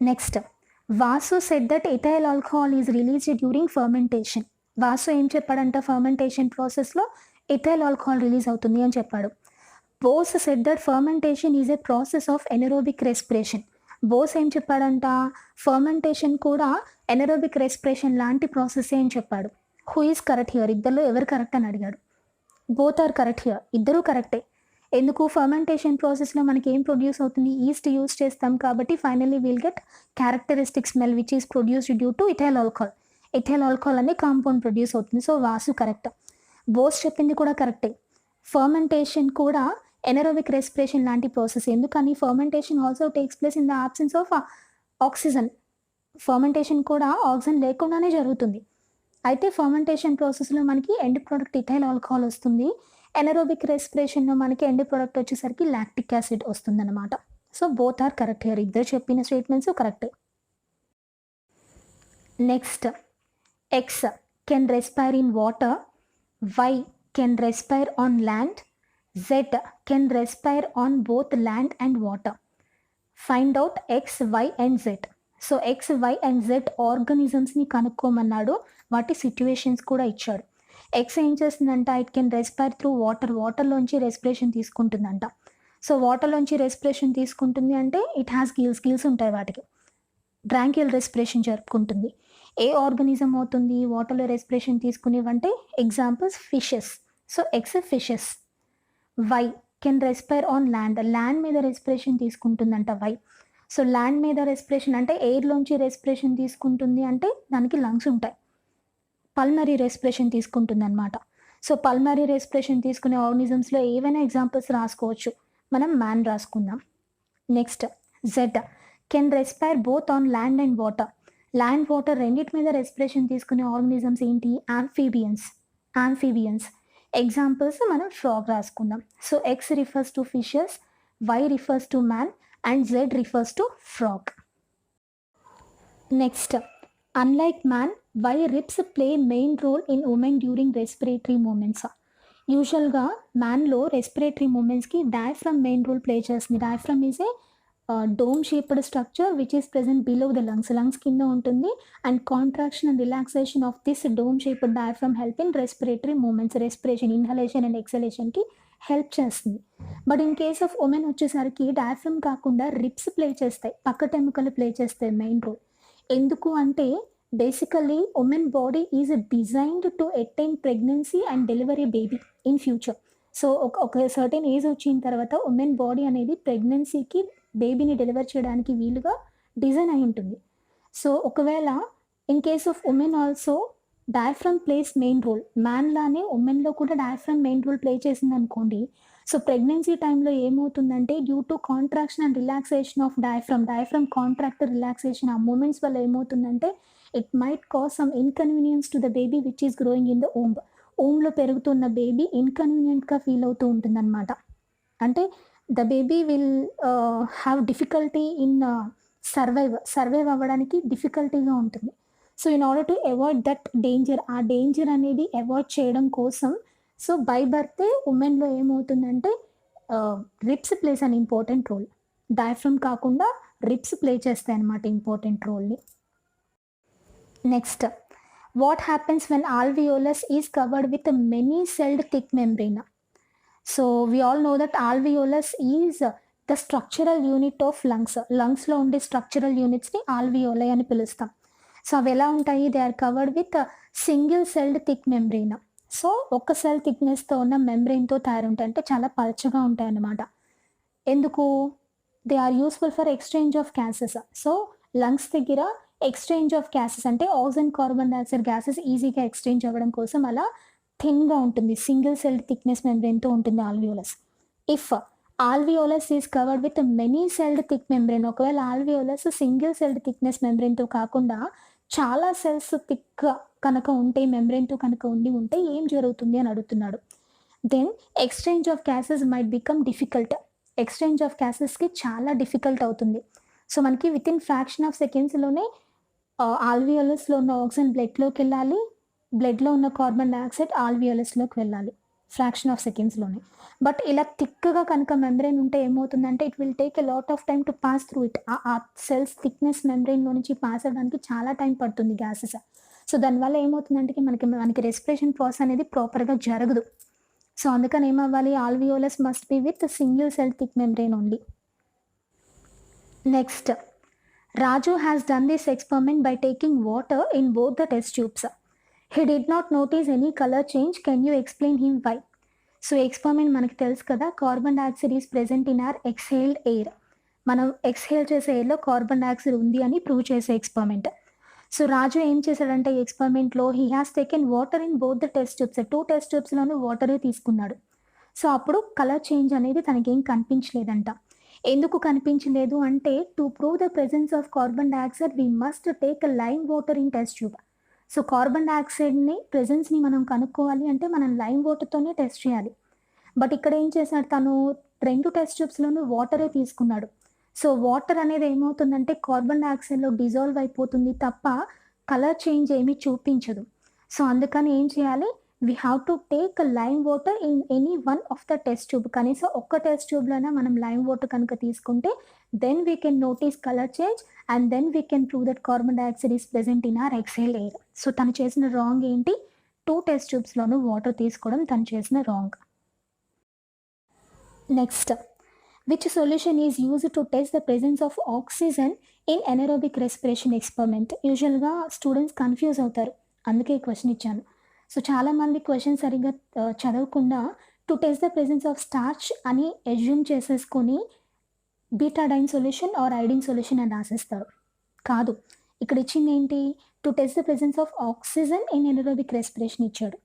Next Vasu said that ethyl alcohol is released during fermentation. Vasu ఏం చెప్పాడంట, fermentation ప్రాసెస్లో ethyl alcohol release అవుతుంది అని చెప్పాడు. Bose said that fermentation is a process of anaerobic respiration. Bose ఏం చెప్పాడంట, ఫర్మెంటేషన్ కూడా ఎనరోబిక్ రెస్పిరేషన్ లాంటి ప్రాసెస్ అని చెప్పాడు. Who is correct here? ఇద్దరిలో ఎవరు కరెక్ట్ అని అడిగాడు. బోత్ ఆర్ కరెక్ట్ హియర్, ఇద్దరూ కరెక్టే. ఎందుకు, ఫర్మెంటేషన్ ప్రాసెస్లో మనకి ఏం ప్రొడ్యూస్ అవుతుంది, ఈస్ట్ యూస్ చేస్తాం కాబట్టి finally will get characteristic smell which is produced due to ethyl alcohol. Ethyl alcohol అనే కాంపౌండ్ ప్రొడ్యూస్ అవుతుంది. So Vasu correct. బోస్ చెప్పింది కూడా కరెక్టే. ఫర్మెంటేషన్ కూడా ఎనరోబిక్ రెస్పిరేషన్ లాంటి ప్రాసెస్. ఎందుకని, fermentation also takes place in the absence of oxygen. Fermentation కూడా oxygen లేకుండానే జరుగుతుంది. అయితే ఫర్మెంటేషన్ ప్రాసెస్లో మనకి ఎండ్ ప్రోడక్ట్ ఇథైల్ ఆల్కహాల్ వస్తుంది. ఎనరోబిక్ రెస్పిరేషన్లో మనకి ఎండ్ ప్రోడక్ట్ వచ్చేసరికి లాక్టిక్ యాసిడ్ వస్తుందన్నమాట. So both are correct here, ఇద్దరు చెప్పిన స్టేట్మెంట్స్ కరెక్టే. Next, X can respire in water, Y can respire on land, Z can respire on both land and water. Find out X, Y and Z. So X, Y and Z ఆర్గానిజమ్స్ని కనుక్కోమన్నాడు. వాటి situations కూడా ఇచ్చాడు. X ఏం చేస్తుందంట, it can respire through water. వాటర్లోంచి respiration తీసుకుంటుందంట. So వాటర్లోంచి రెస్పిరేషన్ తీసుకుంటుంది అంటే ఇట్ హ్యాస్ గిల్స్ ఉంటాయి వాటికి. బ్రాంకియల్ రెస్పిరేషన్ జరుపుకుంటుంది. ఏ ఆర్గానిజం అవుతుంది వాటర్లో రెస్పిరేషన్ తీసుకునేవంటే examples fishes. So X fishes. Y can respire on land. Land మీద రెస్పిరేషన్ తీసుకుంటుందంట వై. సో ల్యాండ్ మీద రెస్పిరేషన్ అంటే ఎయిర్లోంచి రెస్పిరేషన్ తీసుకుంటుంది అంటే దానికి లంగ్స్ ఉంటాయి. పల్మరీ రెస్పిరేషన్ తీసుకుంటుంది అనమాట. సో పల్మరీ రెస్పిరేషన్ తీసుకునే ఆర్గానిజమ్స్లో ఏవైనా ఎగ్జాంపుల్స్ రాసుకోవచ్చు. మనం మ్యాన్ రాసుకుందాం. Next, Z can respire both on land and water. Land water రెండింటి మీద రెస్పిరేషన్ తీసుకునే ఆర్గానిజమ్స్ ఏంటి, యాంఫీబియన్స్. ఎగ్జాంపుల్స్ మనం ఫ్రాగ్ రాసుకుందాం. So X refers to fishes, Y refers to man and Z refers to frog. Next, unlike man, why ribs play main role in women during respiratory movements. యూజువల్గా మ్యాన్లో respiratory మూమెంట్స్కి diaphragm main role play చేస్తుంది. Diaphragm is a dome shaped structure which is present below the lungs. Lungs కింద ఉంటుంది. And contraction and relaxation of this dome shaped diaphragm help in respiratory movements. Respiration, inhalation and ఎక్సలేషన్కి help చేస్తుంది. But in case of women వచ్చేసరికి diaphragm కాకుండా ribs play చేస్తాయి, పక్కటెముకలు play చేస్తాయి main role. ఎందుకు అంటే basically women body is designed to attain pregnancy and delivery baby in future. So ఒక సర్టెన్ ఏజ్ వచ్చిన తర్వాత ఉమెన్ బాడీ అనేది ప్రెగ్నెన్సీకి, బేబీని డెలివర్ చేయడానికి వీలుగా డిజైన్ అయి ఉంటుంది. సో ఒకవేళ in case of women also diaphragm plays main role. Man లానే ఉమెన్లో కూడా డయాఫ్రమ్ మెయిన్ రోల్ ప్లే చేసింది అనుకోండి. సో ప్రెగ్నెన్సీ టైంలో ఏమవుతుందంటే due to contraction and relaxation of diaphragm contract relaxation ఆ మూమెంట్స్ వల్ల ఏమవుతుందంటే it might cause some inconvenience to the baby which is growing in the ఓమ్లో పెరుగుతున్న బేబీ ఇన్కన్వీనియంట్గా ఫీల్ అవుతూ ఉంటుంది అనమాట. అంటే the baby will have difficulty in survive అవ్వడానికి డిఫికల్టీగా ఉంటుంది. So in order to avoid that danger, ఆ డేంజర్ అనేది అవాయిడ్ చేయడం కోసం సో బై బర్తే ఉమెన్లో ఏమవుతుందంటే ribs plays an important role. Diaphragm కాకుండా రిబ్స్ ప్లే చేస్తాయి అన్నమాట ఇంపార్టెంట్ రోల్ని. Next, what happens when alveolus is covered with many celled thick membrane. So we all know that alveolus is the structural unit of lungs. లంగ్స్లో ఉండే structural యూనిట్స్ని alveoli అని పిలుస్తాం. So అవి ఎలా ఉంటాయి, they are covered with single celled thick membrane. So ఒక cell థిక్నెస్తో ఉన్న మెంబ్రెయిన్తో తయారుంటాయి, అంటే చాలా పల్చగా ఉంటాయి అన్నమాట. ఎందుకు, they are useful for exchange of gases. So lungs దగ్గర ఎక్స్చేంజ్ ఆఫ్ గ్యాసెస్ అంటే ఆక్సిజన్, కార్బన్ డైఆక్సైడ్ గ్యాసెస్ ఈజీగా ఎక్స్చేంజ్ అవ్వడం కోసం అలా థిన్గా ఉంటుంది, సింగిల్ సెల్డ్ థిక్నెస్ మెంబ్రెయిన్తో ఉంటుంది alveolus. If alveolus is covered with many celled thick membrane, ఒకవేళ alveolus సింగిల్ సెల్డ్ థిక్నెస్ మెంబ్రెయిన్తో కాకుండా చాలా సెల్స్ థిక్గా కనుక ఉంటే, మెంబ్రెయిన్తో కనుక ఉంటే ఏం జరుగుతుంది అని అడుగుతున్నాడు. Then exchange of gases might become difficult. Exchange of గ్యాసెస్కి చాలా డిఫికల్ట్ అవుతుంది. సో మనకి విత్ ఇన్ ఫ్రాక్షన్ ఆఫ్ సెకండ్స్లోనే alveolusలో ఉన్న ఆక్సిజన్ బ్లడ్లోకి వెళ్ళాలి, బ్లడ్లో ఉన్న కార్బన్ డైఆక్సైడ్ alveolusలోకి వెళ్ళాలి. Fraction of సెకండ్స్‌లోనే. బట్ ఇలా థిక్‌గా కనుక మెంబ్రేన్ ఉంటే ఏమవుతుందంటే it will take a lot of time to pass through it. ఆ సెల్స్ థిక్‌నెస్ మెంబ్రేన్‌లో నుంచి పాస్ అవ్వడానికి చాలా టైం పడుతుంది గ్యాసెస్. సో, దానివల్ల ఏమవుతుందంటే మనకి రెస్పిరేషన్ ప్రాసెస్ అనేది ప్రాపర్‌గా జరగదు. సో, అందుకని ఏమవ్వాలి alveolus must be with single cell thick membrane only. Next, Raju has done this experiment by taking water in both the test tubes. He did not notice any color change. Can you explain him why? So experiment మనకి తెలుసు కదా, carbon dioxide is present in our exhaled air. మనం exhale చేసే ఎయిర్లో carbon dioxide ఉంది అని prove చేసే experiment. So రాజు ఏం చేశాడంటే ఈ ఎక్స్పెరిమెంట్లో he has taken water in both the test tubes. 2 test ట్యూబ్స్లోనూ వాటరే తీసుకున్నాడు. సో అప్పుడు కలర్ చేంజ్ అనేది తనకేం కనిపించలేదంట. ఎందుకు కనిపించలేదు అంటే to prove the presence of carbon dioxide we must take lime water in test tube. So carbon డయాక్సైడ్ని ప్రెజెన్స్ని మనం కనుక్కోవాలి అంటే మనం లైమ్ వాటర్తోనే టెస్ట్ చేయాలి. బట్ ఇక్కడ ఏం చేశాడు తను 2 టెస్ట్ ట్యూబ్స్లోనూ వాటరే తీసుకున్నాడు. సో వాటర్ అనేది ఏమవుతుందంటే కార్బన్ డయాక్సైడ్లో డిజాల్వ్ అయిపోతుంది తప్ప కలర్ చేంజ్ ఏమీ చూపించదు. సో అందుకని ఏం చేయాలి, we have to take lime water in any one of the test tube. కనీసం ఒక్క టెస్ట్ ట్యూబ్లోనే మనం లైమ్ వాటర్ కనుక తీసుకుంటే then we can notice colour change and then we can prove that carbon dioxide is present in our exhale air. So తను చేసిన wrong ఏంటి, 2 test ట్యూబ్స్లోనూ water తీసుకోవడం తను చేసిన wrong. Next, which solution is used to test the presence of oxygen in anaerobic respiration experiment? యూజువల్గా students confuse అవుతారు, అందుకే ఈ క్వశ్చన్ ఇచ్చాను. సో చాలామంది క్వశ్చన్ సరిగ్గా చదవకుండా to test the presence of starch అని అజ్యూమ్ చేసేసుకొని betadine solution or iodine solution అని రాసేస్తారు. కాదు, ఇక్కడ ఇచ్చింది ఏంటి, to test the presence of oxygen in anaerobic respiration ఇచ్చాడు.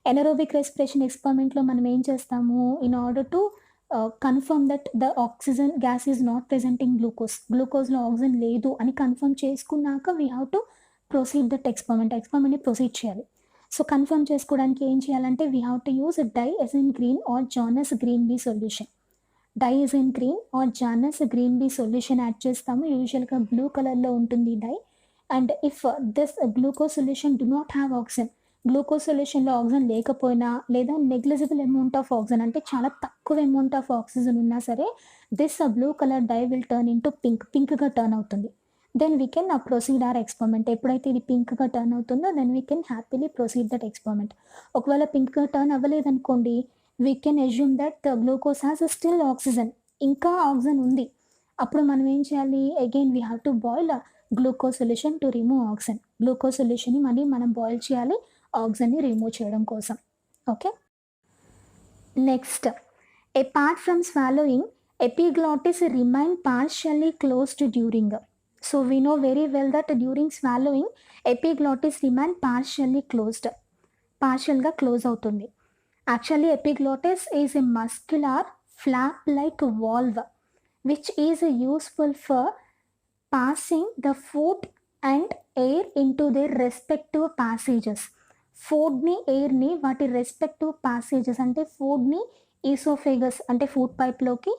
ఎనరోబిక్ రెస్పిరేషన్ ఎక్స్పెరిమెంట్లో మనం ఏం చేస్తాము, in order to confirm that the oxygen gas is not present in గ్లూకోజ్లో ఆక్సిజన్ లేదు అని కన్ఫర్మ్ చేసుకున్నాక we have to proceed that ఎక్స్పెరిమెంట్ని ప్రొసీడ్ చేయాలి. సో కన్ఫర్మ్ చేసుకోవడానికి ఏం చేయాలంటే we have to use diazine green or Janus green B solution. Diazine green or Janus green B solution add చేస్తాము. యూజువల్గా బ్లూ కలర్లో ఉంటుంది dye. And if this glucose solution do not have oxygen, glucose సొల్యూషన్లో oxygen లేకపోయినా లేదా negligible amount of oxygen అంటే చాలా తక్కువ అమౌంట్ ఆఫ్ ఆక్సిజన్ ఉన్నా సరే this blue colour dye will turn into పింక్గా టర్న్ అవుతుంది. Then we can proceed our experiment. ఎప్పుడైతే ఇది పింక్గా టర్న్ అవుతుందో then we can happily proceed that experiment. ఒకవేళ పింక్గా టర్న్ అవ్వలేదనుకోండి we can assume that the glucose has still oxygen, ఇంకా ఆక్సిజన్ ఉంది. అప్పుడు మనం ఏం చేయాలి, again we have to boil glucose solution to remove oxygen. Glucose సొల్యూషన్ని మళ్ళీ మనం బాయిల్ చేయాలి ఆక్సిజన్ని రిమూవ్ చేయడం కోసం. Okay, next, apart from swallowing epiglottis remain partially closed during. So we know very well that during swallowing epiglottis remain partially closed, పార్షియల్గా close అవుతుంది. Actually epiglottis is a muscular flap like valve which is useful for passing the food and air into their respective passages. ఫుడ్ని ఎయిర్ని వాటి respective passages అంటే ఫుడ్ని oesophagus అంటే food పైప్లోకి,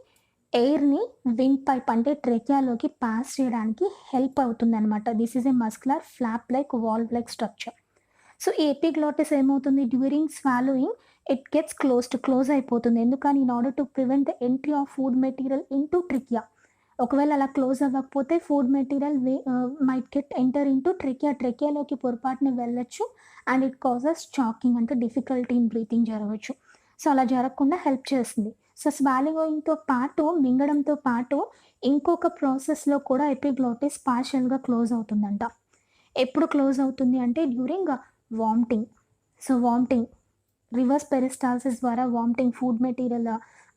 ఎయిర్ని విండ్ పైప్ అంటే ట్రెకియాలోకి పాస్ చేయడానికి హెల్ప్ అవుతుంది అనమాట. This is a muscular flap like valve like structure. So ఈ ఎపిగ్లాటిస్ ఏమవుతుంది, during swallowing it gets close అయిపోతుంది. ఎందుకని, in order to prevent the entry of food material into trachea. ఒకవేళ అలా క్లోజ్ అవ్వకపోతే food material might get enter into ట్రెకియాలోకి పొరపాటుని వెళ్ళొచ్చు అండ్ ఇట్ కాజెస్ చాకింగ్ అంటే డిఫికల్టీ ఇన్ బ్రీతింగ్ జరగవచ్చు. సో అలా జరగకుండా హెల్ప్ చేస్తుంది. సో స్వాలోయింగ్తో పాటు మింగడంతో పాటు ఇంకొక ప్రాసెస్లో కూడా ఎపిగ్లాటిస్ పార్షియల్గా క్లోజ్ అవుతుందంట. ఎప్పుడు క్లోజ్ అవుతుంది అంటే during vomiting. So vomiting, reverse peristalsis ద్వారా vomiting, food material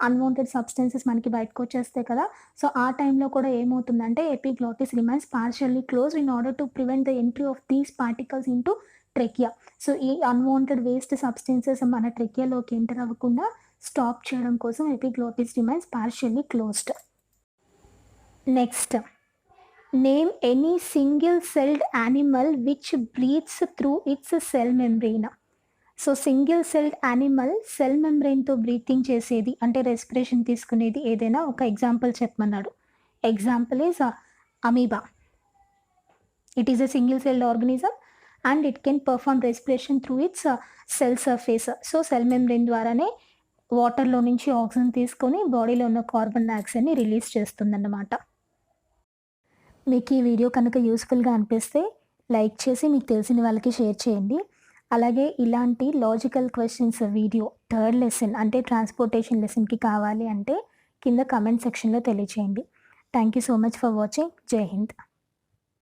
unwanted substances మనకి బయటకు వచ్చేస్తాయి కదా. సో ఆ టైంలో కూడా ఏమవుతుందంటే epiglottis remains partially close in order to prevent the entry of these particles into trachea. So ఈ అన్వాంటెడ్ వేస్ట్ సబ్స్టెన్సెస్ మన ట్రెకియాలోకి ఎంటర్ అవ్వకుండా స్టాప్ చేయడం కోసం epiglottis remains partially closed. Next, name any single celled animal which breathes through its cell membrane. So single celled animal cell మెంబ్రెయిన్తో breathing చేసేది అంటే respiration తీసుకునేది ఏదైనా ఒక ఎగ్జాంపుల్ చెప్పమన్నాడు. Example is amoeba. It is a single celled organism and it can perform respiration through its cell surface. So cell membrane ద్వారానే వాటర్‌లో నుంచి oxygen తీసుకొని బాడీలో ఉన్న కార్బన్ డయాక్సైడ్‌ని రిలీజ్ చేస్తుందన్నమాట. మీకు ఈ వీడియో కనుక యూస్‌ఫుల్‌గా అనిపిస్తే లైక్ చేసి మీకు తెలిసిన వాళ్ళకి షేర్ చేయండి. అలాగే ఇలాంటి logical questions video third lesson అంటే ట్రాన్స్‌పోర్టేషన్ లెసన్‌కి కావాలి అంటే కింద కామెంట్ సెక్షన్‌లో తెలియచేయండి. Thank you so much for watching. జై హింద్.